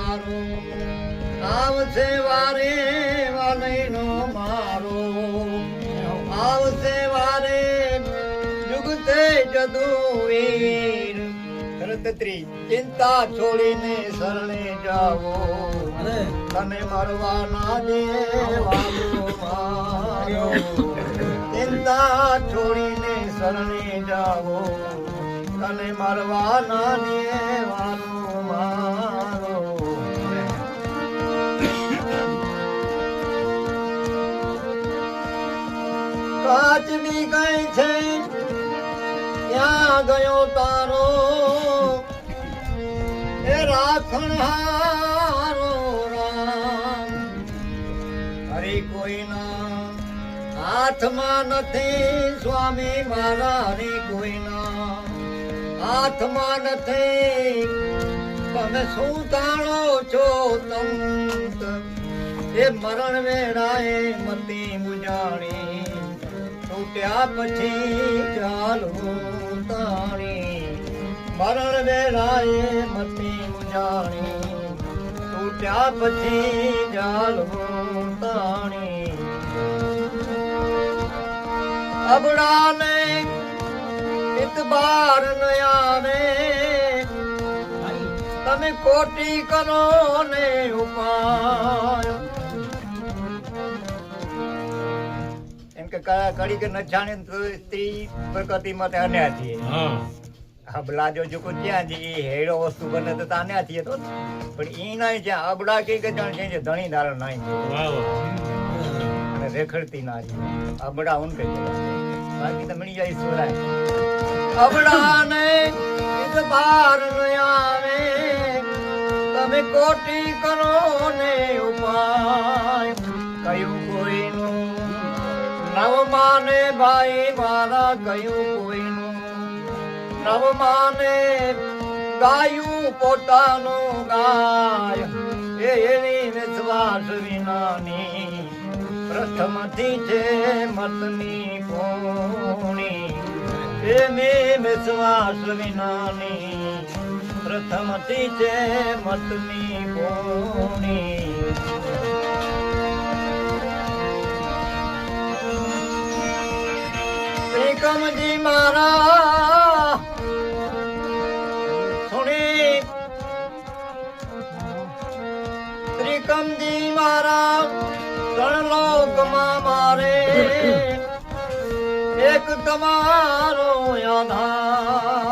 મારો આવશે વારે વાલૈનો મારો આવશે વારે જુગતે જદુવીર રતત્રી ચિંતા છોડીને શરણે જાવો તને મરવાના દેવાલો મારો ચિંતા છોડીને શરણે જાવો તને મરવાના દેવાલો મારો કાચની કઈ છે ક્યાં ગયો તારો એ રાખણહારો રામ હરી કોઈના હાથમાં નથી સ્વામી મારા હરી કોઈના હાથમાં નથી તમે શું તાણો છો તંત એ મરણ વેળાએ મતી મુજાણી તૂટ્યા પછી ચાલવું તાણી મરણ વેળાએ મતી મુજાણી તૂટ્યા પછી ચાલવું તાણી અબડાને ઇતબાર ન આવે તમે કોટી કરો ને ઉપાય એમ કે કડી કે ન જાણે સ્ત્રી પ્રકૃતિ માટે અન્યા છીએ અબલા જો જો ક્યાં જઈએ હેડો વસ્તુ બને તો તાન્યા છીએ તો પણ ઈ નહીં જ્યાં અબડા કે જાણ છે ધણી ધારણ નહીં અને રેખડતી નારી અબડા ઉન કે બાકી તો મળી જાય સોરાય અબડા ને બાર ન આવે તમે કોટી કરો ને ઉપાય કયું કોઈનું નવ માને ભાઈ મારા કયું કોઈનું નવ માને ગાયું પોતાનું ગાય એની વિશ્વાસ વિનાની પ્રથમથી છે મતની કોણી એની વિશ્વાસ વિનાની પ્રથમથી છે મતની કોણી ત્રિકમજી મારા સુણી ત્રિકમજી મારા ત્રણ લોકમાં મારે એક તમારો આધાર